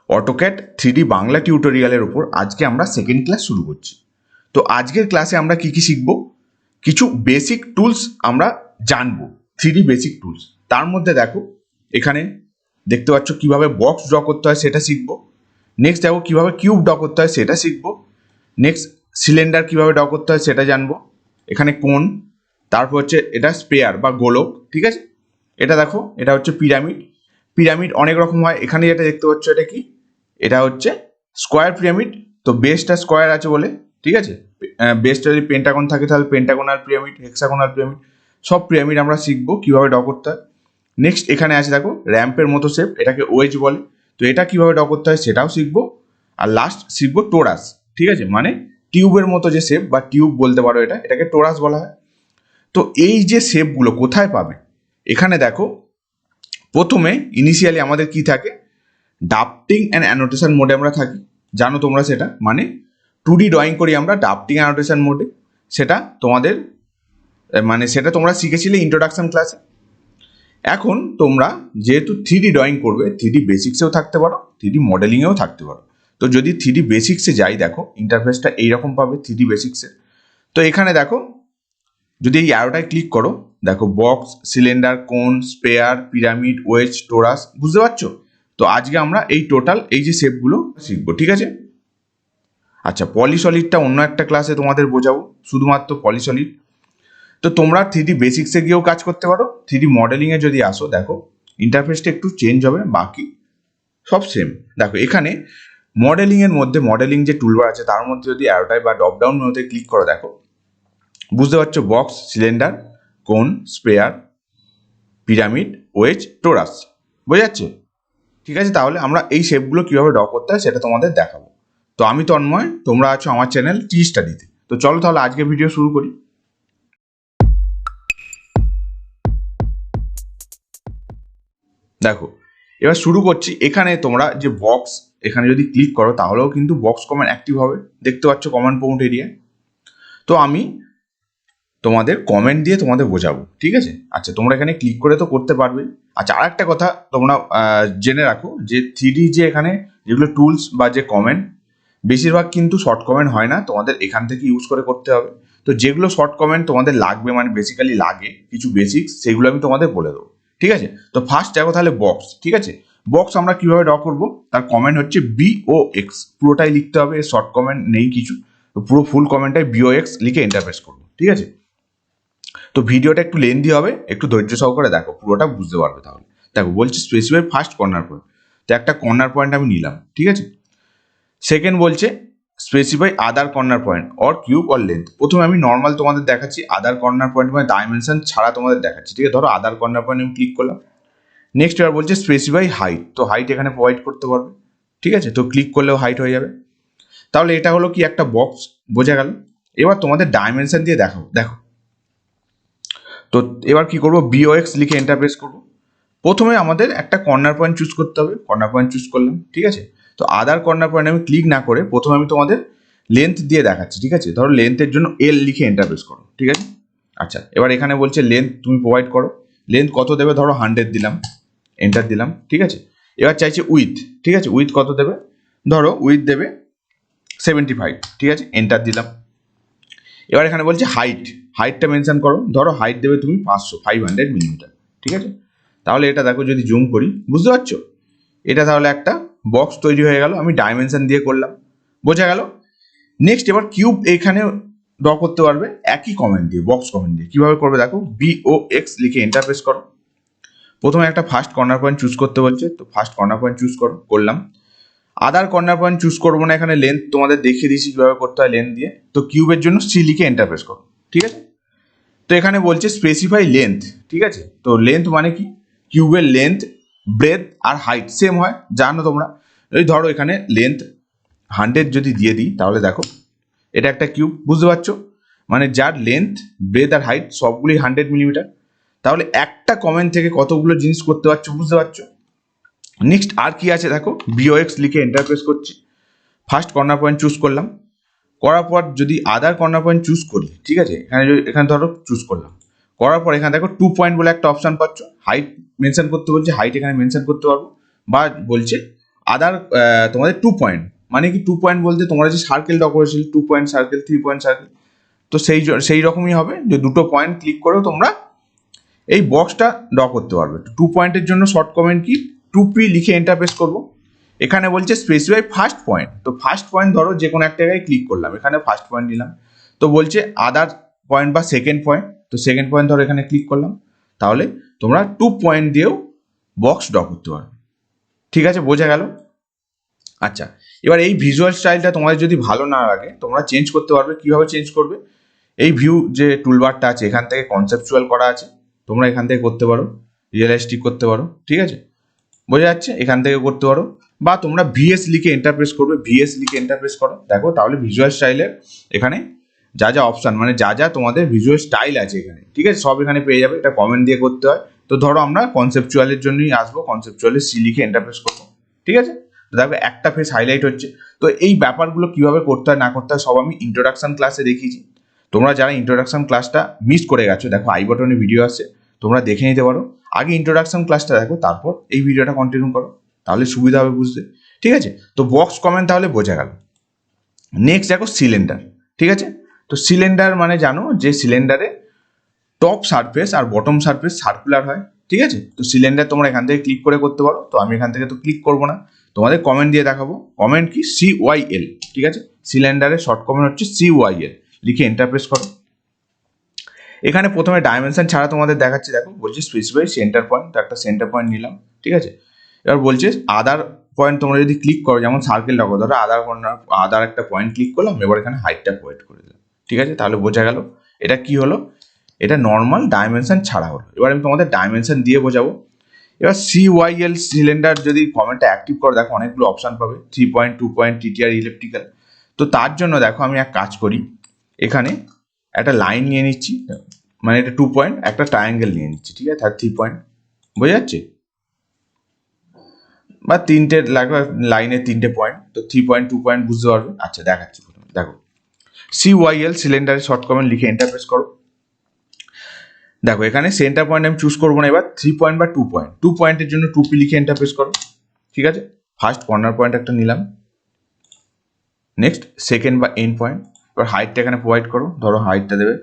AutoCAD 3D Bangla টিউটোরিয়ালের উপর আজকে আমরা সেকেন্ড ক্লাস শুরু করছি। তো আজকের ক্লাসে আমরা কি কি শিখব, কিছু বেসিক টুলস আমরা জানবো, 3D বেসিক টুলস। তার মধ্যে দেখো এখানে দেখতে পাচ্ছ কিভাবে বক্স ড্র করতে হয় সেটা শিখবো। নেক্সট দেখো কিভাবে কিউব ড্র করতে হয় সেটা শিখবো। নেক্সট সিলিন্ডার কিভাবে ড্র করতে হয় সেটা জানবো। এখানে কোন, তারপর হচ্ছে এটা স্পেয়ার বা গোলক, ঠিক আছে। এটা দেখো এটা হচ্ছে পিরামিড। পিরামিড অনেক রকম হয়, এখানে যেটা দেখতে পাচ্ছ এটা কি, এটা হচ্ছে স্কোয়ার পিরামিড। তো বেসটা স্কোয়ার আছে বলে, ঠিক আছে। বেসটা যদি পেন্টাগন থাকে তাহলে পেন্টাগোনাল পিরামিড, হেক্সাগোনাল পিরামিড, সব পিরামিড আমরা শিখবো কিভাবে ড্র করতে হয়। নেক্সট এখানে আছে দেখো র্যাম্পের মতো শেপ, এটাকে ওয়েজ বলে। তো এটা কিভাবে ড্র করতে হয় সেটাও শিখবো। আর লাস্ট শিখবো টোরাস, ঠিক আছে, মানে টিউবের মতো যে শেপ বা টিউব বলতে পারো, এটাকে টোরাস বলা হয়। তো এই যে শেপগুলো কোথায় পাবে, এখানে দেখো প্রথমে ইনিশিয়ালি আমাদের কি থাকে, ড্রাফটিং অ্যান্ড অ্যানোটেশন মোডে আমরা থাকি, জানো তোমরা সেটা, মানে 2D ড্রয়িং করি আমরা ড্রাফটিং অ্যানোটেশন মোডে। সেটা তোমাদের মানে সেটা তোমরা শিখেছিলে ইন্ট্রোডাকশন ক্লাসে। এখন তোমরা যেহেতু 3D ড্রয়িং করবে, 3D বেসিক্সেও থাকতে পারো, 3D মডেলিংয়েও থাকতে পারো। তো যদি 3D বেসিক্সে যাই, দেখো ইন্টারফেসটা এইরকম পাবে 3D বেসিক্সে। তো এখানে দেখো যদি এই অ্যারোটায় ক্লিক করো, দেখো বক্স, সিলিন্ডার, কোন, স্পেয়ার, পিরামিড, ওয়েজ, টোরাস, বুঝতে পারছো। তো আজকে আমরা এই টোটাল এই যে শেপগুলো শিখবো, ঠিক আছে। আচ্ছা, পলিসলিডটা অন্য একটা ক্লাসে তোমাদের বোঝাবো, শুধুমাত্র পলিসলিড। তো তোমরা 3D বেসিক্সে গিয়েও কাজ করতে পারো। 3D মডেলিংয়ে যদি আসো, দেখো ইন্টারফেসটা একটু চেঞ্জ হবে, বাকি সব সেম। দেখো এখানে মডেলিংয়ের মধ্যে মডেলিং যে টুলবার আছে তার মধ্যে যদি অ্যারোটায় বা ড্রপ ডাউন মেনুতে ক্লিক করো, দেখো বুঝতে পারছো বক্স, সিলিন্ডার, কোন, স্পেয়ার, পিরামিড, ওয়েজ, টোরাস, বোঝা যাচ্ছে, ঠিক আছে। তাহলে আমরা এই শেপগুলো কীভাবে ড্র করতে হয় সেটা তোমাদের দেখাবো। তো আমি তন্ময়, তোমরা আছো আমার চ্যানেল tgsstudy-তে। তো চলো তাহলে আজকে ভিডিও শুরু করি। দেখো এবার শুরু করছি। এখানে তোমরা যে বক্স, এখানে যদি ক্লিক করো তাহলেও কিন্তু বক্স কমান্ড অ্যাক্টিভ হবে, দেখতে পাচ্ছ কমান্ড প্রম্পট এরিয়া। তো আমি তোমাদের কমেন্ট দিয়ে তোমাদের বোঝাবো, ঠিক আছে। আচ্ছা, তোমরা এখানে ক্লিক করে তো করতে পারবে। আচ্ছা, আর একটা কথা তোমরা জেনে রাখো যে 3D যে এখানে যেগুলো টুলস বা যে কমেন্ট, বেশিরভাগ কিন্তু শর্ট কমেন্ট হয় না, তোমাদের এখান থেকে ইউজ করে করতে হবে। তো যেগুলো শর্ট কমেন্ট তোমাদের লাগবে, মানে বেসিক্যালি লাগে কিছু বেসিক্স, সেগুলো আমি তোমাদের বলে দেবো, ঠিক আছে। তো ফার্স্ট দেখো তাহলে বক্স, ঠিক আছে। বক্স আমরা কিভাবে ড্র করবো, তার কমেন্ট হচ্ছে BOX, পুরোটাই লিখতে হবে, শর্ট কমেন্ট নেই কিছু। তো পুরো ফুল কমেন্টটাই BOX লিখে ইন্টারপ্রেস করবো, ঠিক আছে। তো ভিডিওটা একটু লেন্দি হবে, একটু ধৈর্য সহকারে দেখো, পুরোটা বুঝতে পারবে তাহলে। দেখো বলছে স্পেসিফাই ফার্স্ট কর্নার পয়েন্ট, তো একটা কর্নার পয়েন্ট আমি নিলাম, ঠিক আছে। সেকেন্ড বলছে specify other corner point or cube or length. প্রথমে আমি নর্মাল তোমাদের দেখাচ্ছি, আদার কর্নার পয়েন্ট মানে ডাইমেনশন ছাড়া তোমাদের দেখাচ্ছি, ঠিক আছে। ধরো আদার কর্নার পয়েন্ট আমি ক্লিক করলাম। নেক্সট এবার বলছে স্পেসিফাই হাইট, তো হাইট এখানে প্রোভাইড করতে পারবে, ঠিক আছে। তো ক্লিক করলেও হাইট হয়ে যাবে। তাহলে এটা হলো কি একটা বক্স, বোঝা গেল। এবার তোমাদের ডাইমেনশন দিয়ে দেখো, দেখো তো এবার কি করবো, BOX লিখে এন্টার প্রেস করবো। প্রথমে আমাদের একটা কর্নার পয়েন্ট চুজ করতে হবে, কর্নার পয়েন্ট চুজ করলাম, ঠিক আছে। তো আদার কর্নার পয়েন্ট আমি ক্লিক না করে প্রথমে আমি তোমাদের লেন্থ দিয়ে দেখাচ্ছি, ঠিক আছে। ধরো লেন্থের জন্য L লিখে এন্টার প্রেস করো, ঠিক আছে। আচ্ছা, এবার এখানে বলছে লেন্থ তুমি প্রোভাইড করো, লেন্থ কত দেবে, ধরো 100 দিলাম, এন্টার দিলাম, ঠিক আছে। এবার চাইছে উইথ, ঠিক আছে, উইথ কত দেবে, ধরো উইথ দেবে 75, ঠিক আছে, এন্টার দিলাম। এবার এখানে বলছে হাইট, হাইটটা মেনশন করো, ধরো হাইট দেবে তুমি 500 মিলিমিটার, ঠিক আছে। তাহলে এটা দেখো যদি জুম করি, বুঝতে পারছো, এটা তাহলে একটা বক্স তৈরি হয়ে গেল, আমি ডাইমেনশন দিয়ে করলাম, বোঝা গেল। নেক্সট এবার কিউব এখানে ড্র করতে পারবে একই কমেন্ট দিয়ে, বক্স কমেন্ট দিয়ে। কিভাবে করবে দেখো, BOX লিখে এন্টার প্রেস করো। প্রথমে একটা ফার্স্ট কর্নার পয়েন্ট চুজ করতে বলছে, তো ফার্স্ট কর্নার পয়েন্ট চুজ করলাম। আদার কর্নার পয়েন্ট চুজ করবো না, এখানে লেন্থ তোমাদের দেখিয়ে দিয়েছি কিভাবে করতে হয় লেন্থ দিয়ে। তো কিউবের জন্য C লিখে এন্টার প্রেস করো, ঠিক আছে। তো এখানে বলছে স্পেসিফাই লেন্থ, ঠিক আছে। তো লেন্থ মানে কি, কিউবের লেন্থ, ব্রেথ আর হাইট সেম হয়, জানো তোমরা। এই ধরো এখানে লেন্থ 100 যদি দিয়ে দিই, তাহলে দেখো এটা একটা কিউব, বুঝতে পারছো, মানে যার লেন্থ, ব্রেথ আর হাইট সবগুলি 100 মিলিমিটার। তাহলে একটা কমেন্ট থেকে কতগুলো জিনিস করতে পারছো, বুঝতে পারছো। নেক্সট আর কি আছে দেখো, BOX লিখে এন্টার প্রেস করছি। ফার্স্ট কর্নার পয়েন্ট চুজ করলাম, করার পর যদি আদার কর্নার পয়েন্ট চুজ করি, ঠিক আছে, এখানে ধরো চুজ করলাম, করার পর এখানে দেখো 2 পয়েন্ট বলে একটা অপশান পাচ্ছ, হাইট মেনশন করতে বলছে, হাইট এখানে মেনশন করতে পারবো, বা বলছে আদার তোমাদের 2 পয়েন্ট, মানে কি 2 পয়েন্ট বলতে তোমরা যে সার্কেল ড্র করেছিলে 2 পয়েন্ট সার্কেল 3 পয়েন্ট সার্কেল, তো সেই রকমই হবে যে দুটো পয়েন্ট ক্লিক করেও তোমরা এই বক্সটা ড্র করতে পারবে। 2 পয়েন্টের জন্য শর্ট কমেন্ট কি 2p লিখে এন্টার প্রেস করবো। এখানে বলছে স্পেসিফাই ফার্স্ট পয়েন্ট, তো ফার্স্ট পয়েন্ট ধরো যে কোনো একটা জায়গায় ক্লিক করলাম, এখানে ফার্স্ট পয়েন্ট নিলাম। তো বলছে আদার পয়েন্ট বা সেকেন্ড পয়েন্ট, তো সেকেন্ড পয়েন্ট ধরো এখানে ক্লিক করলাম, তাহলে তোমরা 2 পয়েন্ট দিয়েও বক্স ড্র করতে পারবে। ঠিক আছে, বোঝা গেল? আচ্ছা, এবার এই ভিজুয়াল স্টাইলটা তোমাদের যদি ভালো না লাগে তোমরা চেঞ্জ করতে পারবে। কিভাবে চেঞ্জ করবে? এই ভিউ যে টুলবারটা আছে এখান থেকে কনসেপচুয়াল করা আছে, তোমরা এখান থেকে করতে পারো, রিয়েলিস্টিক করতে পারো। ঠিক আছে, বোঝা যাচ্ছে? এখান থেকে করতে পারো, বা তোমরা ভিএস লিখে এন্টারপ্রেস করবে, ভিএস লিখে এন্টারপ্রেস করো। দেখো তাহলে ভিজুয়াল স্টাইলের এখানে যা যা অপশান, মানে যা যা তোমাদের ভিজুয়াল স্টাইল আছে এখানে, ঠিক আছে, সব এখানে পেয়ে যাবে। এটা কমেন্ট দিয়ে করতে হয়। তো ধরো আমরা কনসেপচুয়ালের জন্যই আসবো, কনসেপচুয়ালে সি লিখে এন্টারপ্রেস করবো। ঠিক আছে, তো দেখো একটা ফেস হাইলাইট হচ্ছে। তো এই ব্যাপারগুলো কিভাবে করতে হয় না করতে হয় সব আমি ইন্ট্রোডাকশন ক্লাসে দেখিয়েছি। তোমরা যারা ইন্ট্রোডাকশন ক্লাসটা মিস করে গেছো, দেখো আই বাটনে ভিডিও আছে, তোমরা দেখে নিতে পারো। আগে ইন্ট্রোডাকশন ক্লাসটা দেখো, তারপর এই ভিডিওটা কন্টিনিউ করো, তাহলে সুবিধা হবে বুঝতে। ঠিক আছে, তো বক্স কমেন্ট তাহলে বোঝা গেল। নেক্সট দেখো সিলিন্ডার। ঠিক আছে, তো সিলিন্ডার মানে জানো যে সিলিন্ডারে টপ সারফেস আর বটম সারফেস সার্কুলার হয়। ঠিক আছে, তো সিলিন্ডার তোমরা এখান থেকে ক্লিক করে করতে পারো। তো আমি এখান থেকে তো ক্লিক করবো না, তোমাদের কমেন্ট দিয়ে দেখাবো। কমেন্ট কি CYL। ঠিক আছে, সিলিন্ডারের শর্ট কমেন্ট হচ্ছে CYL, লিখে এন্টারপ্রেস করো। এখানে প্রথমে ডাইমেনশন ছাড়া তোমাদের দেখাচ্ছি। দেখো বলছে স্পেসিফাই সেন্টার পয়েন্ট, তো একটা সেন্টার পয়েন্ট নিলাম। ঠিক আছে, এবার বলছে আদার পয়েন্ট তোমরা যদি ক্লিক করো, যেমন সার্কেল রাখো, ধরো আদার একটা পয়েন্ট ক্লিক করলাম, এবার এখানে হাইটটা প্রোভাইড করে দিলাম। ঠিক আছে, তাহলে বোঝা গেল এটা কি হলো, এটা নর্মাল ডাইমেনশন ছাড়া হলো। এবার আমি তোমাদের ডাইমেনশন দিয়ে বোঝাবো। এবার CYL সিলিন্ডার যদি কমেন্টটা অ্যাক্টিভ করো, দেখো অনেকগুলো অপশান পাবে, 3 পয়েন্ট, 2 পয়েন্ট, TTR, ইলেকট্রিক্যাল। তো তার জন্য দেখো আমি এক কাজ করি, এখানে একটা লাইন নিয়ে নিচ্ছি, মানে এটা 2 পয়েন্ট, একটা ট্রায়াঙ্গেল নিয়ে নিচ্ছি। ঠিক আছে, 3 পয়েন্ট, বোঝা যাচ্ছে? বা তিনটে লাগবে লাইনে, 3টে পয়েন্ট, তো 3 পয়েন্ট, 2 পয়েন্ট বুঝতে পারবে। আচ্ছা দেখাচ্ছি প্রথমে, দেখো CYL সিলিন্ডারের শর্ট কমেন্ট লিখে এন্টারপ্রেস করো। দেখো এখানে সেন্টার পয়েন্ট আমি চুজ করবো না, এবার 3 পয়েন্ট বা 2 পয়েন্ট, 2 পয়েন্টের জন্য 2p লিখে এন্টারপ্রেস করো। ঠিক আছে, ফার্স্ট কর্নার পয়েন্ট একটা নিলাম। নেক্সট সেকেন্ড বা এন্ড পয়েন্ট, এবার হাইটটা এখানে প্রোভাইড করো, ধরো হাইটটা দেবে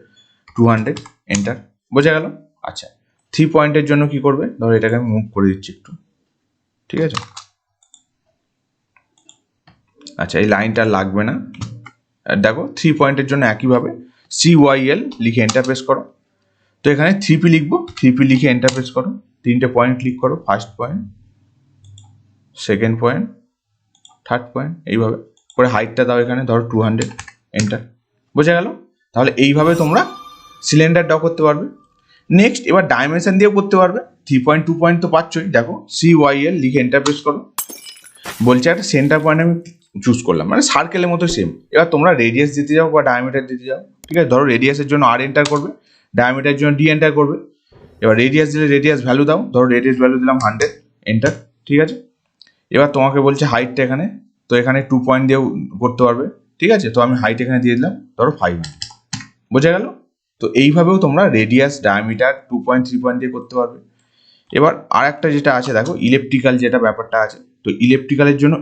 200, এন্টার। বোঝা গেল? আচ্ছা, 3 পয়েন্টের জন্য কি করবে, ধরো এটাকে আমি মুভ করে দিচ্ছি একটু। ঠিক আছে, আচ্ছা এই লাইনটা লাগবে না। দেখো 3 পয়েন্টের জন্য একইভাবে CYL লিখে এন্টারপ্রেস করো। তো এখানে 3p লিখবো, 3p লিখে এন্টারপ্রেস করো। 3টে পয়েন্ট ক্লিক করো, first point, second point, third point, এইভাবে করে হাইটটা দাও এখানে ধরো 200, এন্টার। বোঝা গেল? তাহলে এইভাবে তোমরা সিলিন্ডার ড্র করতে পারবে। নেক্সট এবার ডাইমেনশন দিয়েও করতে পারবে। 3 পয়েন্ট, 2 পয়েন্ট তো পাচ্ছই, দেখো CYL লিখে এন্টারপ্রেস করো। বলছে একটা সেন্টার পয়েন্ট আমি চুজ করলাম, মানে সার্কেলের মতো সেম। এবার তোমরা রেডিয়াস দিতে যাও বা ডায়ামিটার দিতে যাও। ঠিক আছে, ধরো রেডিয়াসের জন্য R এন্টার করবে, ডায়ামিটারের জন্য D এন্টার করবে। এবার রেডিয়াস দিলে রেডিয়াস ভ্যালু দাও, ধরো রেডিয়াস ভ্যালু দিলাম 100, এন্টার। ঠিক আছে, এবার তোমাকে বলছে হাইটটা এখানে, তো এখানে 2 পয়েন্ট দিয়েও করতে পারবে। ঠিক আছে, তো আমি হাইট এখানে দিয়ে দিলাম ধরো 500। বোঝা গেল? তো এইভাবেও তোমরা রেডিয়াস, ডায়ামিটার 2 পয়েন্ট, 3 পয়েন্ট দিয়ে করতে পারবে। এবার আর একটা যেটা আছে দেখো ইলেকট্রিক্যাল যেটা ব্যাপারটা আছে, তো ইলেকট্রিক্যালের জন্য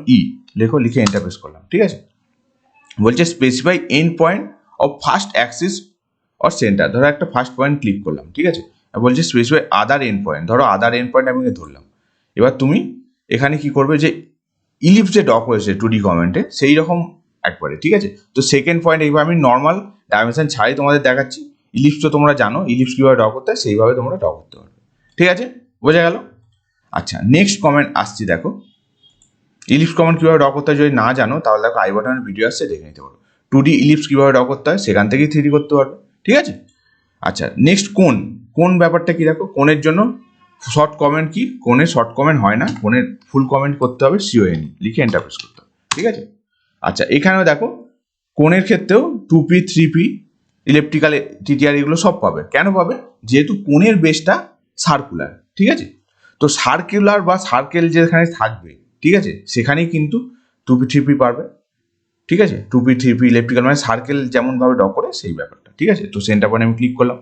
লেখো, লিখে এন্টারপ্রেস করলাম। ঠিক আছে, বলছে specify end point of first Axis or centre, ধরো একটা ফার্স্ট পয়েন্ট ক্লিক করলাম। ঠিক আছে, বলছে স্পেসিফাই আদার এন্ড পয়েন্ট, ধরো আদার এন্ড পয়েন্ট আমি ধরলাম। এবার তুমি এখানে কি করবে, যে ইলিপস যে ডক হয়েছে 2D কমেন্টে সেই রকম একবারে। ঠিক আছে, তো সেকেন্ড পয়েন্ট এইবার আমি নর্মাল ডাইমেনশন ছাড়াই তোমাদের দেখাচ্ছি। ইলিপস তো তোমরা জানো, ইলিপস কীভাবে ড্র করতে হয়, সেইভাবে তোমরা ড্র করতে পারবে। ঠিক আছে, বোঝা গেল? আচ্ছা নেক্সট কমেন্ট আসছি, দেখো ইলিপস কমেন্ট কীভাবে ড্র করতে হয় যদি না জানো, তাহলে দেখো আই বাটনের ভিডিও আসছে, দেখে নিতে পারো। 2D ইলিপস কীভাবে ড্র করতে হয় সেখান থেকেই 3D করতে পারবে। ঠিক আছে, আচ্ছা নেক্সট কোন ব্যাপারটা কি, দেখো কোণের জন্য শর্ট কমেন্ট কি, কোণের শর্ট কমেন্ট হয় না, কোণের ফুল কমেন্ট করতে হবে CON লিখে এন্টারপ্রেস করতে হবে। ঠিক আছে, আচ্ছা এখানেও দেখো কোণের ক্ষেত্রেও 2p, 3p, ইলেকট্রিক্যাল, TTR এগুলো সব পাবে। কেন পাবে? যেহেতু কোণের বেসটা সার্কুলার। ঠিক আছে, তো সার্কুলার বা সার্কেল যেখানে থাকবে, ঠিক আছে, সেখানেই কিন্তু 2p, 3p পারবে। ঠিক আছে, 2p, 3p ইলেকট্রিক্যাল মানে সার্কেল যেমনভাবে ড্র করে সেই ব্যাপারটা। ঠিক আছে, তো সেন্টার পয়েন্ট আমি ক্লিক করলাম।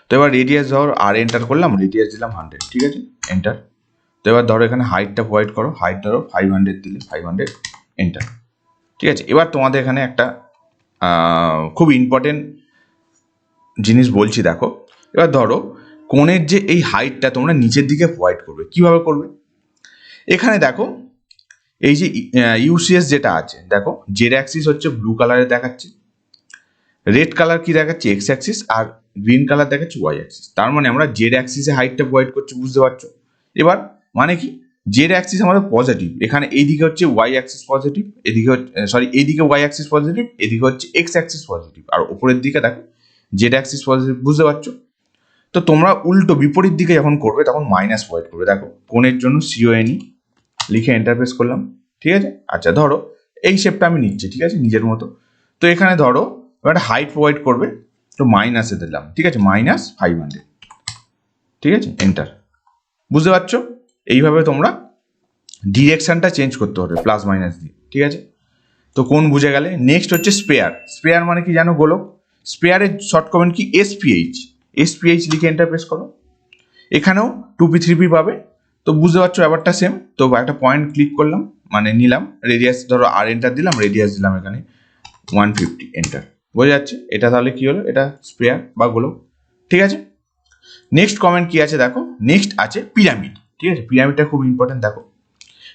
তো এবার রেডিয়াস ধর আর এন্টার করলাম, রেডিয়াস দিলাম 100। ঠিক আছে, এন্টার। তো এবার ধরো এখানে হাইটটা প্রোভাইড করো, হাইট ধরো 500 দিলে 500 এন্টার। ঠিক আছে, এবার তোমাদের এখানে একটা খুব ইম্পর্টেন্ট জিনিস বলছি, দেখো। এবার ধরো কোণের যে এই হাইটটা তোমরা নিচের দিকে প্রোভাইড করবে, কিভাবে করবে? এখানে দেখো এই যে ইউসিএস যেটা আছে, দেখো জেড অ্যাক্সিস হচ্ছে ব্লু কালারে দেখাচ্ছে, রেড কালার কি দেখাচ্ছে এক্স অ্যাক্সিস, আর গ্রিন কালার দেখাচ্ছে ওয়াই অ্যাক্সিস। তার মানে আমরা জেড অ্যাক্সিসে হাইটটা প্রোভাইড করছি, বুঝতে পারছো? এবার মানে কি, জেড অ্যাক্সিস আমাদের পজিটিভ, এখানে এইদিকে হচ্ছে ওয়াই অ্যাক্সিস পজিটিভ, এদিকে সরি এইদিকে ওয়াই অ্যাক্সিস পজিটিভ, এদিকে হচ্ছে এক্স অ্যাক্সিস পজিটিভ, আর উপরের দিকে দেখো জেড অ্যাক্সিস পজিটিভ, বুঝতে পারছো? তো তোমরা উল্টো বিপরীত দিকে যখন করবে তখন মাইনাস প্রোভাইড করবে। দেখো কোণের জন্য সিওএনই লিখে এন্টারপ্রেস করলাম, ঠিক আছে। আচ্ছা ধরো এই শেপটা আমি নিচ্ছি, ঠিক আছে, নিজের মতো। তো এখানে ধরো একটা হাইট প্রোভাইড করবে, তো মাইনাসে দিলাম, ঠিক আছে, -500, ঠিক আছে, এন্টার। বুঝতে পারছো? এইভাবে তোমরা ডিরেকশনটা চেঞ্জ করতে হবে প্লাস মাইনাস দিয়ে, ঠিক আছে। তো কোন বুঝে গেলে। নেক্সট হচ্ছে স্পেয়ার। স্পেয়ার মানে কি জানো? গোলক। স্পেয়ারের শর্ট কমেন্ট কি? এসপিএইচ। এসপিএইচ লিখে এন্টারপ্রেস করো। এখানেও 2p 3p পাবে। তো বুঝতে পারছো ব্যাপারটা সেম। তো একটা পয়েন্ট ক্লিক করলাম, মানে নিলাম, রেডিয়াস ধরো আর এন্টার দিলাম, রেডিয়াস দিলাম এখানে 150 এন্টার। বোঝা যাচ্ছে? এটা তাহলে কি হলো? এটা স্পেয়ার বা গোলক, ঠিক আছে। নেক্সট কমেন্ট কি আছে দেখো, নেক্সট আছে পিরামিড, ঠিক আছে। পিরামিডটা খুব ইম্পর্টেন্ট, দেখো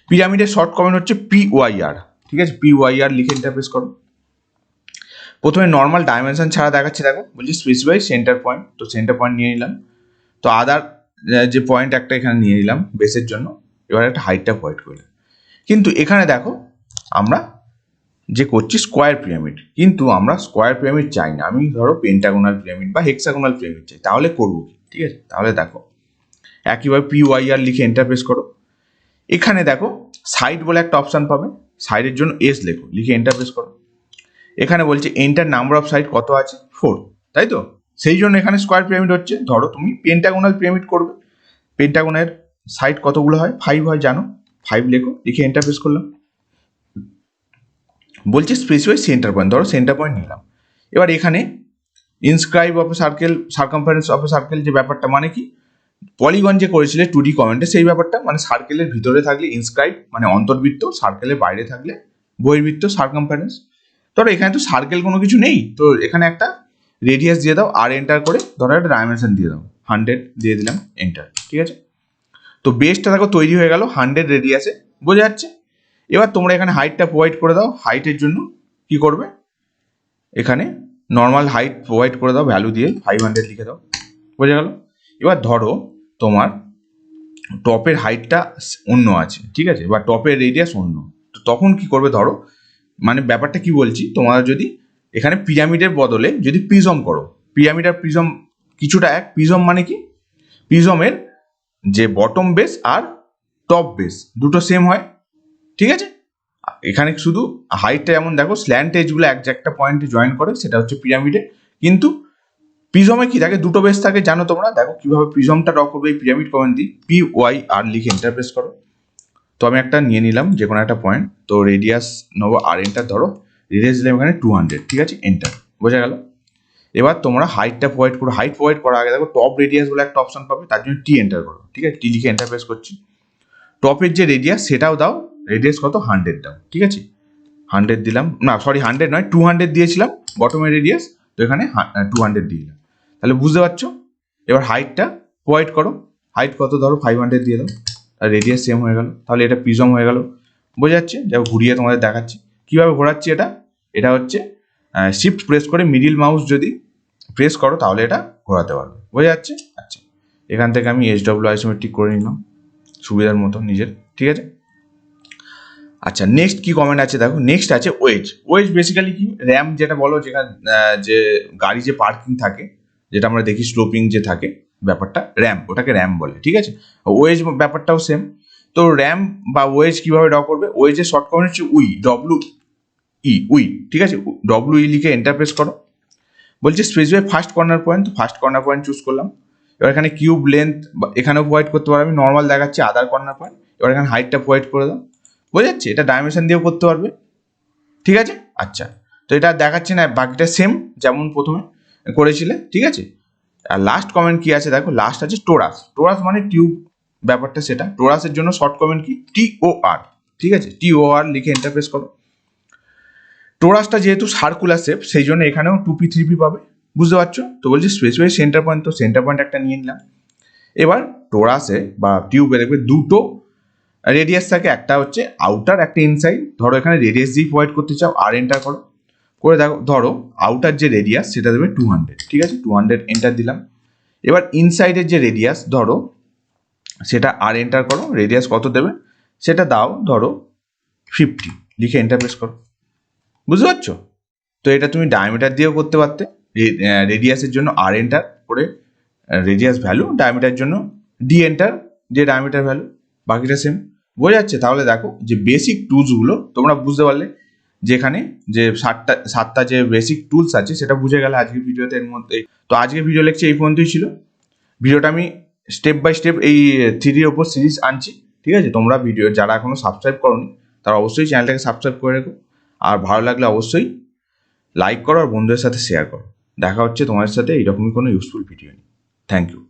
পিরামিডের শর্ট কমেন্ট হচ্ছে PYR, ঠিক আছে। PYR লিখে ইন্টারপ্রেস করো। প্রথমে নর্মাল ডাইমেনশন ছাড়া দেখাচ্ছে, দেখো বলছি স্পেসিফাই সেন্টার পয়েন্ট, তো সেন্টার পয়েন্ট নিয়ে নিলাম। তো আদার যে পয়েন্ট একটা এখানে নিয়ে নিলাম বেসের জন্য, এবার একটা হাইটটা প্রোভাইড করলাম। কিন্তু এখানে দেখো আমরা যে করছি স্কোয়ার পিরামিড, কিন্তু আমরা স্কোয়ার পিরামিড চাই না, আমি ধরো পেন্টাগোনাল পিরামিড বা হেক্সাগোনাল পিরামিড চাই। তাহলে করবো কি? ঠিক আছে, তাহলে দেখো একইভাবে PYR লিখে এন্টারপ্রেস করো। এখানে দেখো সাইড বলে একটা অপশান পাবে, সাইডের জন্য এস লেখো, লিখে এন্টারপ্রেস করো। এখানে বলছে এন্টার নাম্বার অফ সাইড কত আছে? 4, তাই তো? সেই জন্য এখানে স্কোয়ার পিরামিড হচ্ছে। ধরো তুমি পেন্টাগোনাল পিরামিড করবে, পেন্টাগোনের সাইড কতগুলো হয়? 5 হয়, জানো। 5 লেখো, লিখে এন্টারপ্রেস করলাম। বলছে স্পেসিফাই সেন্টার পয়েন্ট, ধরো সেন্টার পয়েন্ট নিলাম। এবার এখানে inscribe of A circle, circumference of A circle যে ব্যাপারটা, মানে কি পলিগন যে করেছিলে 2D কমেন্টে, সেই ব্যাপারটা মানে সার্কেলের ভিতরে থাকলে ইনস্ক্রাইব মানে অন্তর্বৃত্ত, সার্কেলের বাইরে থাকলে বহির্বৃত্ত, সার্কামফারেন্স। ধরো এখানে তো সার্কেল কোনো কিছু নেই, তো এখানে একটা রেডিয়াস দিয়ে দাও, আর এন্টার করে ধরো একটা ডাইমেনশন দিয়ে দাও, 100 দিয়ে দিলাম, এন্টার, ঠিক আছে। তো বেসটা দেখো তৈরি হয়ে গেল 100 রেডিয়াসে, বোঝা যাচ্ছে। এবার তোমরা এখানে হাইটটা প্রোভাইড করে দাও। হাইটের জন্য কি করবে? এখানে নর্মাল হাইট প্রোভাইড করে দাও, ভ্যালু দিয়ে 500 লিখে দাও, বোঝা গেল। এবার ধরো তোমার টপের হাইটটা অন্য আছে, ঠিক আছে, বা টপের রেডিয়াস অন্য, তো তখন কি করবে? ধরো মানে ব্যাপারটা কি বলছি, তোমরা যদি এখানে পিরামিডের বদলে যদি প্রিজম করো, পিরামিড আর প্রিজম কিছুটা এক। প্রিজম মানে কি? প্রিজমের যে বটম বেস আর টপ বেস দুটো সেম হয়, ঠিক আছে। এখানে শুধু হাইটটা যেমন দেখো স্ল্যান্ট এজগুলো একটা পয়েন্টে জয়েন করে, সেটা হচ্ছে পিরামিডে। কিন্তু প্রিজমে কি থাকে? দুটো বেস থাকে, জানো তোমরা। দেখো কিভাবে প্রিজমটা ড্র করবে, এই পিরামিড কমেন্ট দিই, PYR লিখে এন্টারপ্রেস করো। তো আমি একটা নিয়ে নিলাম যে কোনো একটা পয়েন্ট, তো রেডিয়াস নেবো, আর এন্টার ধরো, রেডিয়াস দিলাম এখানে 200, ঠিক আছে, এন্টার, বোঝা গেল। এবার তোমরা হাইটটা প্রোভাইড করো। হাইট প্রোভাইড করার আগে দেখো টপ রেডিয়াস বলে একটা অপশন পাবে, তার জন্য T এন্টার করো, ঠিক আছে। T লিখে এন্টারপ্রেস করছি। টপের যে রেডিয়াস সেটাও দাও, রেডিয়াস কত? 100 দাও, ঠিক আছে। 100 দিলাম, না সরি 100 নয়, 200 দিয়েছিলাম বটমের রেডিয়াস, তো এখানে 200 দিয়ে দিলাম। তাহলে বুঝতে পারছো? এবার হাইটটা প্রোভাইড করো। হাইট কত? ধরো 500 দিয়ে দাও, আর রেডিয়াস সেম হয়ে গেল। তাহলে এটা প্রিজম হয়ে গেল, বোঝা যাচ্ছে। যা ঘুরিয়ে তোমাদের দেখাচ্ছি কীভাবে ঘোরাচ্ছি। এটা হচ্ছে শিফট প্রেস করে মিডিল মাউস যদি প্রেস করো তাহলে এটা ঘোরাতে পারবে, বোঝা যাচ্ছে। আচ্ছা, এখান থেকে আমি HW আইসোমেট্রিক করে নিলাম সুবিধার মতো নিজের, ঠিক আছে। আচ্ছা, নেক্সট কি কমেন্ট আছে দেখো। নেক্সট আছে ওয়েজ। ওয়েজ বেসিক্যালি কি? র্যাম যেটা বলো, যেখানে যে গাড়ি যে পার্কিং থাকে, যেটা আমরা দেখি স্লোপিং যে থাকে ব্যাপারটা, র্যাম, ওটাকে র্যাম বলে, ঠিক আছে। ওয়েজ ব্যাপারটাও সেম। তো র্যাম বা ওয়েজ কিভাবে ড্র করবে? ওয়েজের শর্ট কমেন্ট হচ্ছে উই, ঠিক আছে। WE লিখে এন্টারপ্রেস করো। বলছে স্পেসিফাই ফার্স্ট কর্নার পয়েন্ট, তো ফার্স্ট কর্নার পয়েন্ট চুজ করলাম। এবার এখানে কিউব লেন্থ এখানেও প্রোভাইড করতে পারো, আমি নর্মাল দেখাচ্ছি আদার কর্নার পয়েন্ট। এবার এখানে হাইটটা প্রোভাইড করে দাও, বোঝা যাচ্ছে। এটা ডাইমেনশন দিয়েও করতে পারবে, ঠিক আছে। আচ্ছা, তো এটা দেখাচ্ছি না, বাকিটা সেম যেমন প্রথমে করেছিলে, ঠিক আছে। আর লাস্ট কমেন্ট কি আছে দেখো, লাস্ট আছে টোরাস। টোরাস মানে টিউব ব্যাপারটা সেটা। টোরাসের জন্য শর্ট কমেন্ট কি TOR, ঠিক আছে, TOR লিখে এন্টার প্রেস করো। টোরাসটা যেহেতু সার্কুলার শেপ সেই জন্য এখানেও 2P 3P পাবে, বুঝতে পারছো? তো বলছি স্পেসিফাই সেন্টার পয়েন্ট, তো সেন্টার পয়েন্ট একটা নিয়ে নিলাম। এবার টোরাসে বা টিউবে দেখবে দুটো রেডিয়াস থাকে, একটা হচ্ছে আউটার, একটা ইনসাইড। ধরো এখানে রেডিয়াস দিয়ে প্রোভাইড করতে চাও, আর এন্টার করো, করে দেখো ধরো আউটার যে রেডিয়াস সেটা দেবে 200, ঠিক আছে, 200 এন্টার দিলাম। এবার ইনসাইডের যে রেডিয়াস ধরো সেটা আর এন্টার করো, রেডিয়াস কত দেবে সেটা দাও ধরো 50, লিখে এন্টার প্রেস করো, বুঝতে পারছো? তো এটা তুমি ডায়ামিটার দিয়েও করতে পারতে, রেডিয়াসের জন্য আর এন্টার করে রেডিয়াস ভ্যালু, ডায়ামিটার জন্য ডি এন্টার দিয়ে ডায়ামিটার ভ্যালু, বাকিটা সেম। বোঝা যাচ্ছে? তাহলে দেখো যে বেসিক টুলসগুলো তোমরা বুঝতে পারলে, যেখানে যে সাতটা যে বেসিক টুলস আছে সেটা বুঝে গেলে আজকের ভিডিওতে। এর মধ্যে তো আজকের ভিডিও লেকচার এই পর্যন্তই ছিল। ভিডিওটা আমি স্টেপ বাই স্টেপ এই 3-এর ওপর সিরিজ আনছি, ঠিক আছে? তোমরা ভিডিও যারা এখনো সাবস্ক্রাইব করোনি তারা অবশ্যই চ্যানেলটাকে সাবস্ক্রাইব করে রেখো, আর ভালো লাগলে অবশ্যই লাইক করো আর বন্ধুদের সাথে শেয়ার করো। দেখা হচ্ছে তোমাদের সাথে এইরকমই কোনো ইউজফুল ভিডিও নিয়ে। Thank you.